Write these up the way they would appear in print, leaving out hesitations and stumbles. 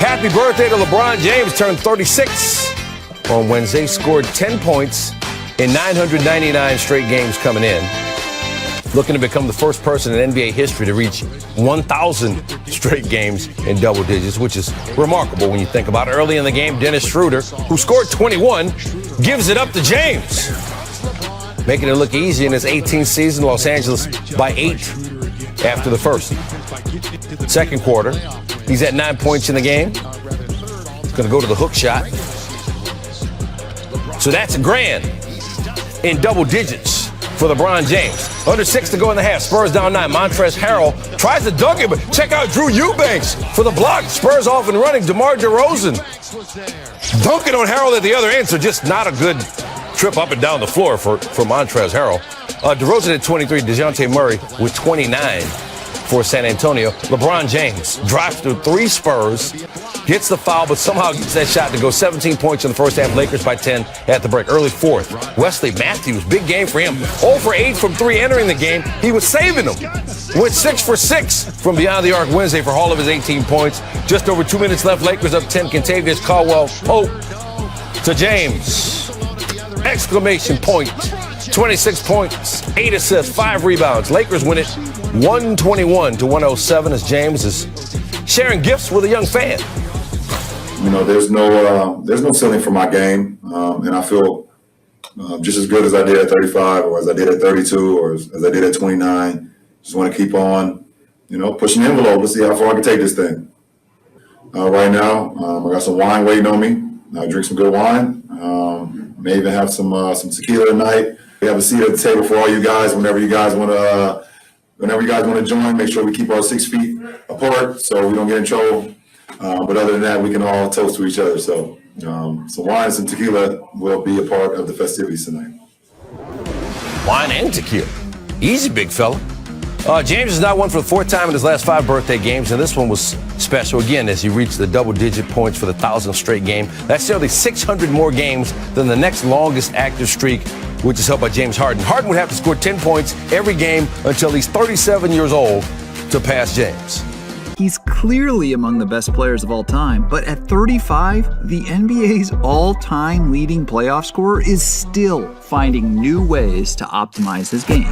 Happy birthday to LeBron James, turned 36 on Wednesday, scored 10 points in 999 straight games coming in. Looking to become the first person in NBA history to reach 1,000 straight games in double digits, which is remarkable when you think about it. Early in the game, Dennis Schroeder, who scored 21, gives it up to James. Making it look easy in his 18th season, Los Angeles by 8 after the first. Second quarter, he's at 9 points in the game. He's going to go to the hook shot. So that's $1,000 in double digits for LeBron James. Under 6 to go in the half. Spurs down 9. Montrezl Harrell tries to dunk it, but check out Drew Eubanks for the block. Spurs off and running. DeMar DeRozan dunking on Harrell at the other end, so just not a good trip up and down the floor for Montrezl Harrell. DeRozan at 23. DeJounte Murray with 29 for San Antonio. LeBron James drives through 3 Spurs, gets the foul, but somehow gets that shot to go. 17 points in the first half. Lakers by 10 at the break. Early fourth. Wesley Matthews, big game for him. 0 for 8 from 3 entering the game. He was saving them. Went 6 for 6 from beyond the arc Wednesday for all of his 18 points. Just over 2 minutes left. Lakers up 10. Kentavious Caldwell-Pope to James. Exclamation point. 26 points, 8 assists, 5 rebounds. Lakers win it 121-107 as James is sharing gifts with a young fan. You know, there's no ceiling for my game, and I feel just as good as I did at 35 or as I did at 32 or as I did at 29. Just want to keep on, pushing the envelope. Let's see how far I can take this thing. Right now, I got some wine waiting on me. I drink some good wine. May even have some tequila tonight. We have a seat at the table for all you guys. Whenever you guys want to join, make sure we keep our 6 feet apart so we don't get in trouble. But other than that, we can all toast to each other. So some wine and some tequila will be a part of the festivities tonight. Wine and tequila. Easy, big fella. James has now won for the 4th time in his last 5 birthday games, and this one was special again as he reached the double-digit points for the 1,000th straight game. That's nearly 600 more games than the next longest active streak, which is held by James Harden. Harden would have to score 10 points every game until he's 37 years old to pass James. He's clearly among the best players of all time, but at 35, the NBA's all-time leading playoff scorer is still finding new ways to optimize his game.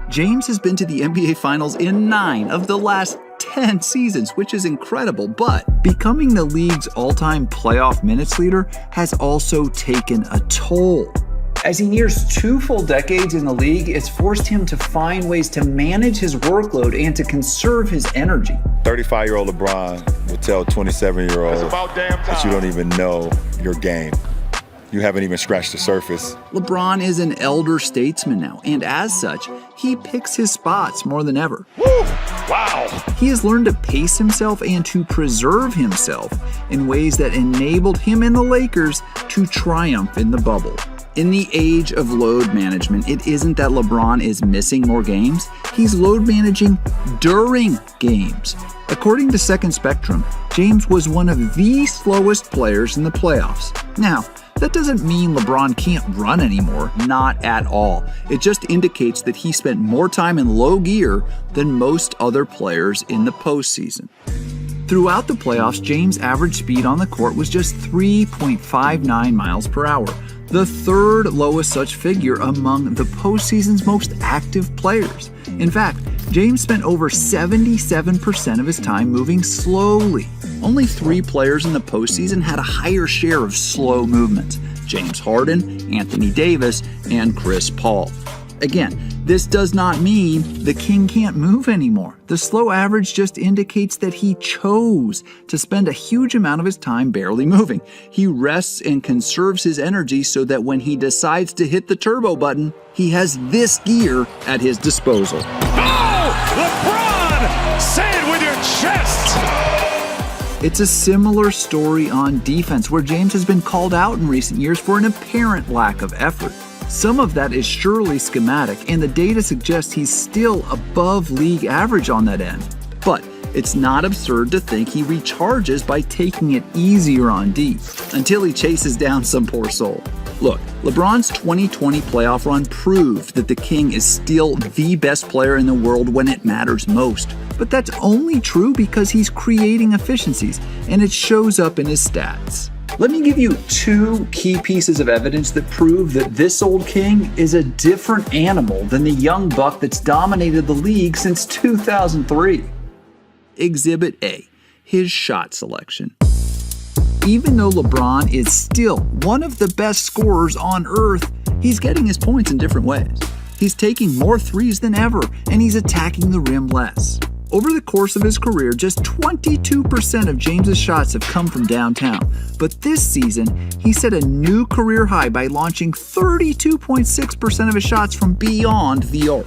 James has been to the NBA Finals in 9 of the last 10 seasons, which is incredible, but becoming the league's all-time playoff minutes leader has also taken a toll. As he nears 2 full decades in the league, it's forced him to find ways to manage his workload and to conserve his energy. 35-year-old LeBron will tell 27-year-old that you don't even know your game. You haven't even scratched the surface. LeBron is an elder statesman now, and as such, he picks his spots more than ever. Woo! Wow! He has learned to pace himself and to preserve himself in ways that enabled him and the Lakers to triumph in the bubble. In the age of load management, it isn't that LeBron is missing more games, he's load managing during games. According to Second Spectrum, James was one of the slowest players in the playoffs. Now, that doesn't mean LeBron can't run anymore, not at all. It just indicates that he spent more time in low gear than most other players in the postseason. Throughout the playoffs, James' average speed on the court was just 3.59 miles per hour, the 3rd lowest such figure among the postseason's most active players. In fact, James spent over 77% of his time moving slowly. Only 3 players in the postseason had a higher share of slow movements: James Harden, Anthony Davis, and Chris Paul. Again, this does not mean the king can't move anymore. The slow average just indicates that he chose to spend a huge amount of his time barely moving. He rests and conserves his energy so that when he decides to hit the turbo button, he has this gear at his disposal. Oh! LeBron! Say it with your chest! It's a similar story on defense, where James has been called out in recent years for an apparent lack of effort. Some of that is surely schematic, and the data suggests he's still above league average on that end. But it's not absurd to think he recharges by taking it easier on D, until he chases down some poor soul. Look, LeBron's 2020 playoff run proved that the King is still the best player in the world when it matters most. But that's only true because he's creating efficiencies, and it shows up in his stats. Let me give you two key pieces of evidence that prove that this old King is a different animal than the young buck that's dominated the league since 2003. Exhibit A, his shot selection. Even though LeBron is still one of the best scorers on earth, he's getting his points in different ways. He's taking more threes than ever, and he's attacking the rim less. Over the course of his career, just 22% of James's shots have come from downtown. But this season, he set a new career high by launching 32.6% of his shots from beyond the arc.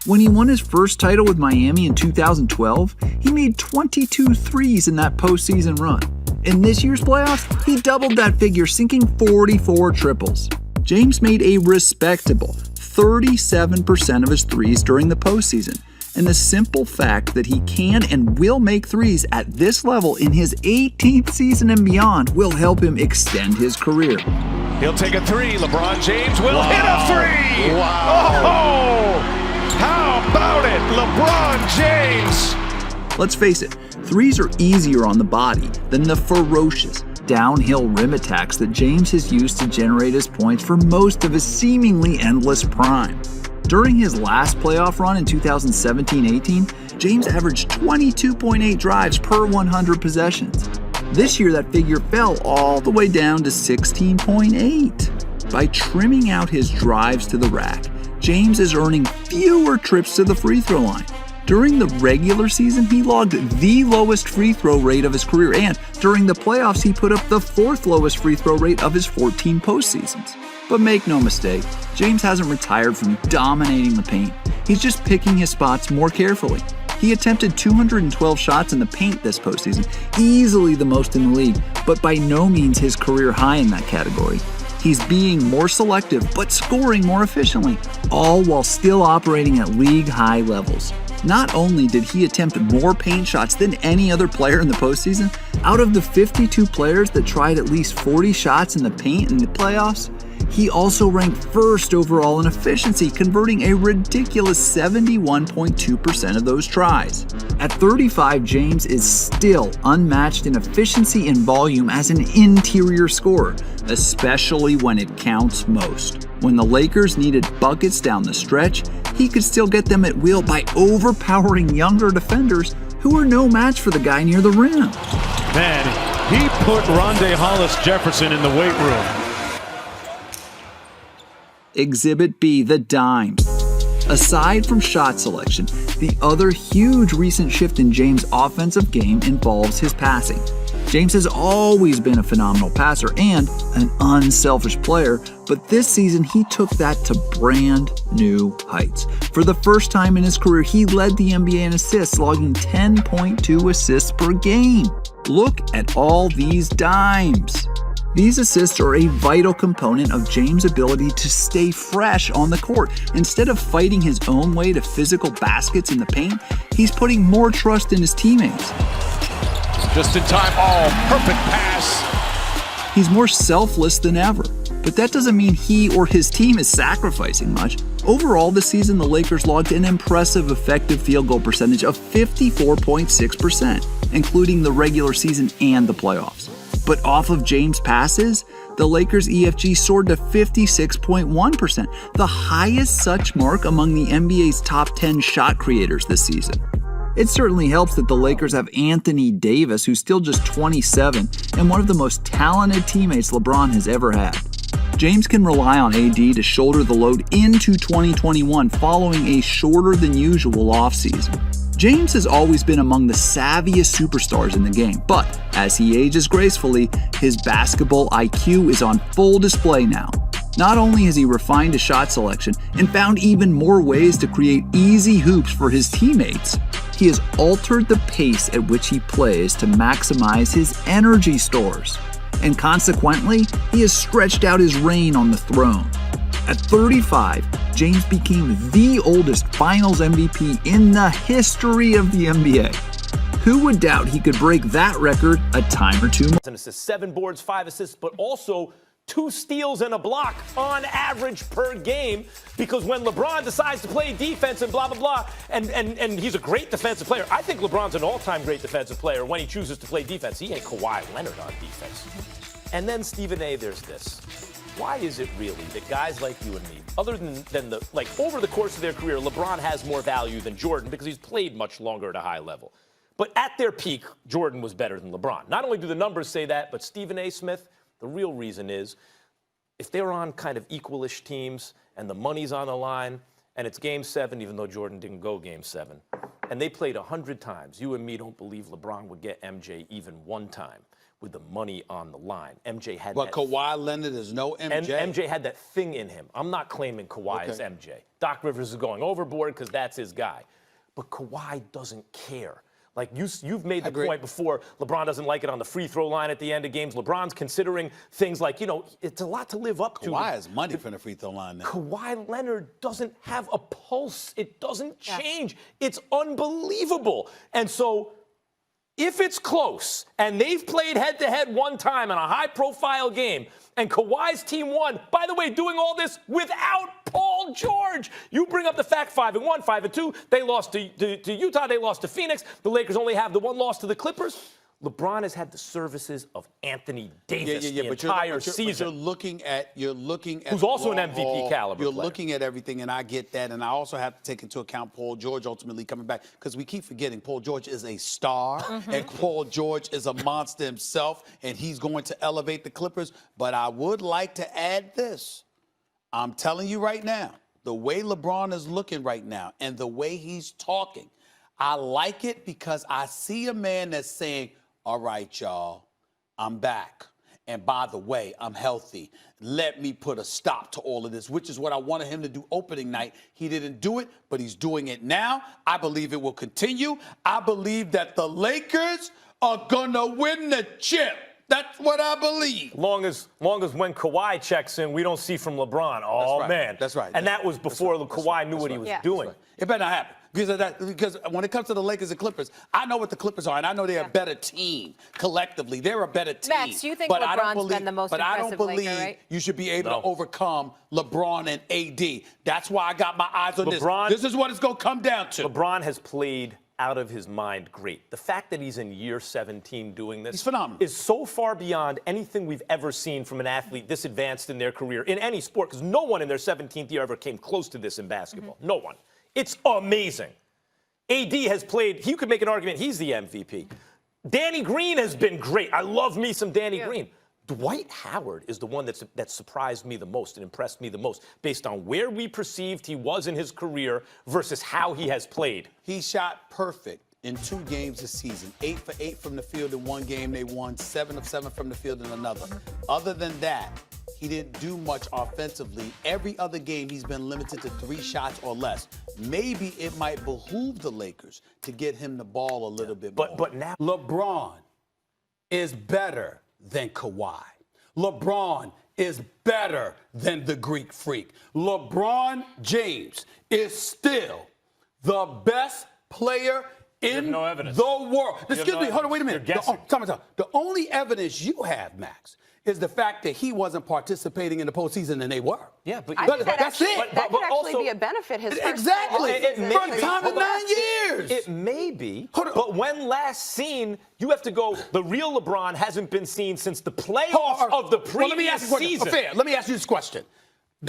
When he won his first title with Miami in 2012, he made 22 threes in that postseason run. In this year's playoffs, he doubled that figure, sinking 44 triples. James made a respectable 37% of his threes during the postseason. And the simple fact that he can and will make threes at this level in his 18th season and beyond will help him extend his career. He'll take a three. LeBron James will hit a three. Wow. Oh, how about it, LeBron James? Let's face it, threes are easier on the body than the ferocious downhill rim attacks that James has used to generate his points for most of his seemingly endless prime. During his last playoff run in 2017-18, James averaged 22.8 drives per 100 possessions. This year, that figure fell all the way down to 16.8. By trimming out his drives to the rack, James is earning fewer trips to the free throw line. During the regular season, he logged the lowest free throw rate of his career, and during the playoffs, he put up the fourth lowest free throw rate of his 14 postseasons. But make no mistake, James hasn't retired from dominating the paint. He's just picking his spots more carefully. He attempted 212 shots in the paint this postseason, easily the most in the league, but by no means his career high in that category. He's being more selective, but scoring more efficiently, all while still operating at league-high levels. Not only did he attempt more paint shots than any other player in the postseason, out of the 52 players that tried at least 40 shots in the paint in the playoffs, he also ranked first overall in efficiency, converting a ridiculous 71.2% of those tries. At 35, James is still unmatched in efficiency and volume as an interior scorer, especially when it counts most. When the Lakers needed buckets down the stretch, he could still get them at will by overpowering younger defenders who were no match for the guy near the rim. Man, he put Rondé Hollis-Jefferson in the weight room. Exhibit B, the dimes. Aside from shot selection, the other huge recent shift in James' offensive game involves his passing. James has always been a phenomenal passer and an unselfish player, but this season he took that to brand new heights. For the first time in his career, he led the NBA in assists, logging 10.2 assists per game. Look at all these dimes. These assists are a vital component of James' ability to stay fresh on the court. Instead of fighting his own way to physical baskets in the paint, he's putting more trust in his teammates. Just in time. Oh, perfect pass. He's more selfless than ever. But that doesn't mean he or his team is sacrificing much. Overall, this season, the Lakers logged an impressive effective field goal percentage of 54.6%, including the regular season and the playoffs. But off of James' passes, the Lakers' EFG soared to 56.1%, the highest such mark among the NBA's top 10 shot creators this season. It certainly helps that the Lakers have Anthony Davis, who's still just 27, and one of the most talented teammates LeBron has ever had. James can rely on AD to shoulder the load into 2021 following a shorter than usual offseason. James has always been among the savviest superstars in the game, but as he ages gracefully, his basketball IQ is on full display now. Not only has he refined his shot selection and found even more ways to create easy hoops for his teammates, he has altered the pace at which he plays to maximize his energy stores. And consequently, he has stretched out his reign on the throne. At 35, James became the oldest Finals MVP in the history of the NBA. Who would doubt he could break that record a time or two more? An assist, 7 boards, 5 assists, but also 2 steals and a block on average per game, because when LeBron decides to play defense and blah, blah, blah, and he's a great defensive player. I think LeBron's an all-time great defensive player when he chooses to play defense. He had Kawhi Leonard on defense. And then, Stephen A., there's this. Why is it really that guys like you and me, other than over the course of their career, LeBron has more value than Jordan because he's played much longer at a high level. But at their peak, Jordan was better than LeBron. Not only do the numbers say that, but Stephen A. Smith, the real reason is if they're on kind of equalish teams and the money's on the line and it's Game 7, even though Jordan didn't go Game 7, and they played 100 times, you and me don't believe LeBron would get MJ even one time with the money on the line. MJ had But Kawhi Leonard is no MJ. And MJ had that thing in him. I'm not claiming Kawhi is MJ. Doc Rivers is going overboard because that's his guy. But Kawhi doesn't care. Like, you've made the point before, LeBron doesn't like it on the free throw line at the end of games. LeBron's considering things like, it's a lot to live up to. Kawhi has money from the free throw line now. Kawhi Leonard doesn't have a pulse. It doesn't change. It's unbelievable. And so if it's close and they've played head-to-head one time in a high-profile game and Kawhi's team won, by the way, doing all this without Paul George. You bring up the fact 5-1, 5-2. They lost to Utah. They lost to Phoenix. The Lakers only have the one loss to the Clippers. LeBron has had the services of Anthony Davis the entire season. But you're looking at who's also an MVP caliber You're player. looking at everything, and I get that. And I also have to take into account Paul George ultimately coming back, because we keep forgetting Paul George is a star, and Paul George is a monster himself, and he's going to elevate the Clippers. But I would like to add this. I'm telling you right now, the way LeBron is looking right now and the way he's talking, I like it because I see a man that's saying, all right, y'all, I'm back. And by the way, I'm healthy. Let me put a stop to all of this, which is what I wanted him to do opening night. He didn't do it, but he's doing it now. I believe it will continue. I believe that the Lakers are going to win the chip. That's what I believe. Long as when Kawhi checks in, we don't see from LeBron. Oh, right. man. That's right. And that was before Kawhi knew what he was doing. It better not happen. Because when it comes to the Lakers and Clippers, I know what the Clippers are, and I know they're a better team collectively. They're a better team. Max, you think LeBron's been the most impressive Laker, right? You should be able to overcome LeBron and AD. That's why I got my eyes on this. This is what it's going to come down to. LeBron has played out of his mind great. The fact that he's in year 17 doing this He's phenomenal. Is so far beyond anything we've ever seen from an athlete this advanced in their career in any sport, because no one in their 17th year ever came close to this in basketball. No one. It's amazing. AD has played, you could make an argument he's the MVP. Danny Green has been great. I love me some Danny Green. Dwight Howard is the one that surprised me the most and impressed me the most based on where we perceived he was in his career versus how he has played. He shot perfect in 2 games this season. 8 for 8 from the field in one game they won, 7 of 7 from the field in another. Other than that, he didn't do much offensively. Every other game, he's been limited to 3 shots or less. Maybe it might behoove the Lakers to get him the ball a little bit more. But now LeBron is better than Kawhi. LeBron is better than the Greek Freak. LeBron James is still the best player in the world. Excuse me, hold on, wait a minute. The only evidence you have, Max, is the fact that he wasn't participating in the postseason and they were. Yeah, but that's it. That could actually be a benefit. Exactly. First time in 9 years. It may be. But when last seen, you have to go, the real LeBron hasn't been seen since the playoffs of the previous season. Let me ask you this question.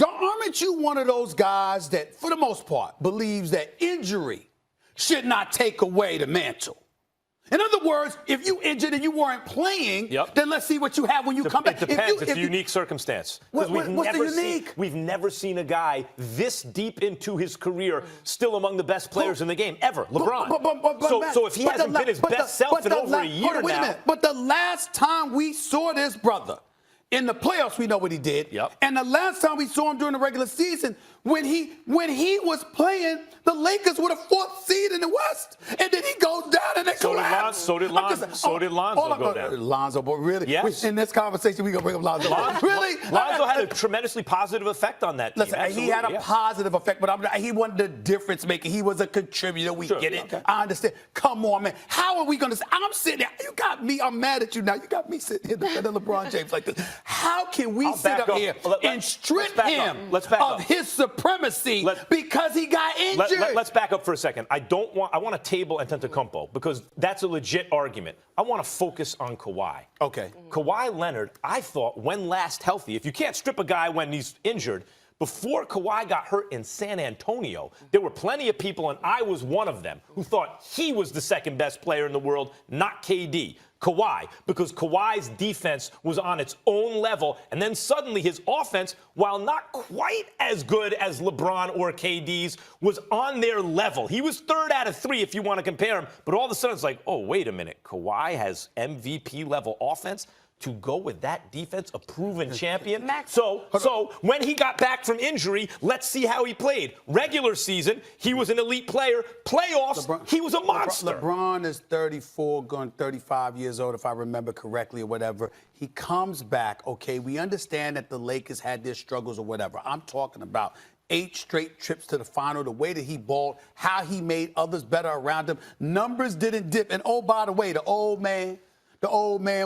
Aren't you one of those guys that, for the most part, believes that injury should not take away the mantle? In other words, if you injured and you weren't playing, then let's see what you have when you come back. It depends. It's a unique circumstance. What's the unique? We've never seen a guy this deep into his career still among the best players in the game, ever. LeBron. So if he hasn't been his best self in over a year now. But the last time we saw this brother, in the playoffs, we know what he did. And the last time we saw him during the regular season, when he was playing, the Lakers were the 4th seed in the West. And then he goes down and they So did Lonzo go down. Lonzo, but really, yes. In this conversation, we gonna bring up Lonzo. Really? Lonzo had a tremendously positive effect on that team. Listen, he had a positive effect, but he wasn't the difference maker. He was a contributor. We get it. Okay. I understand. Come on, man. How are we gonna? I'm sitting there. You got me. I'm mad at you now. You got me sitting here defending LeBron James like this. How can we sit up here and strip him of his supremacy because he got injured? Let's back up for a second. I want to table Antetokounmpo because that's a legit argument. I want to focus on Kawhi. Okay. Kawhi Leonard, I thought, when last healthy, if you can't strip a guy when he's injured, before Kawhi got hurt in San Antonio, there were plenty of people, and I was one of them, who thought he was the second best player in the world, not KD. Kawhi, because Kawhi's defense was on its own level, and then suddenly his offense, while not quite as good as LeBron or KD's, was on their level. He was third out of three if you want to compare him, but all of a sudden it's like, oh, wait a minute, Kawhi has MVP-level offense? To go with that defense, a proven champion. Max. So when he got back from injury, let's see how he played. Regular season, he was an elite player. Playoffs, he was a monster. LeBron is 34, going 35 years old, if I remember correctly, or whatever. He comes back. Okay, we understand that the Lakers had their struggles or whatever. I'm talking about 8 straight trips to the final, the way that he balled, how he made others better around him. Numbers didn't dip. And oh, by the way, the old man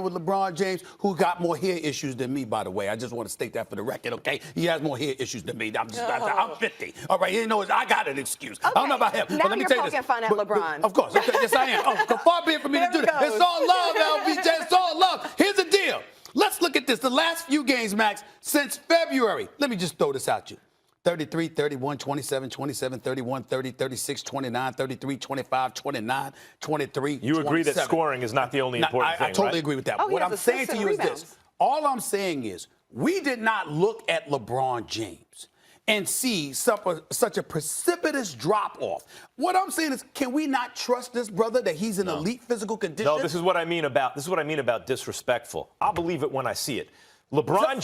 with LeBron James, who got more hair issues than me, by the way. I just want to state that for the record, okay? He has more hair issues than me. I'm 50. All right, you know, I got an excuse. Okay. I don't know about him. Now but let me you're tell you poking fun at LeBron. Of course. Okay, yes, I am. Oh, far be it for me to do that. It's all love, LBJ. It's all love. Here's the deal. Let's look at this. The last few games, Max, since February. Let me just throw this at you. 33, 31, 27, 27, 31, 30, 36, 29, 33, 25, 29, 23, You agree 27. that scoring is not the only important thing, I totally right? agree with that. Oh, What I'm saying to you is this. All I'm saying is we did not look at LeBron James and see such a precipitous drop-off. What I'm saying is, can we not trust this brother that he's in elite physical condition? No, this is what I mean about disrespectful. I'll believe it when I see it. LeBron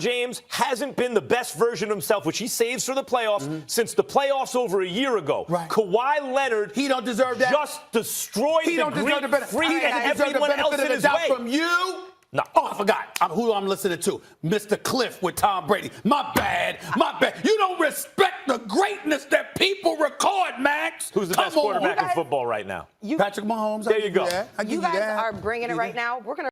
James hasn't been the best version of himself, which he saves for the playoffs, since the playoffs over a year ago. Right. Kawhi Leonard, he don't deserve that. Just destroyed the Greek freak and everyone else in his way. From you? No. Oh, I forgot who I'm listening to. Mr. Cliff with Tom Brady. My bad. You don't respect the greatness that people record, Max. Who's the best quarterback in football right now? Patrick Mahomes. There you go. You guys are bringing it right now. We're going to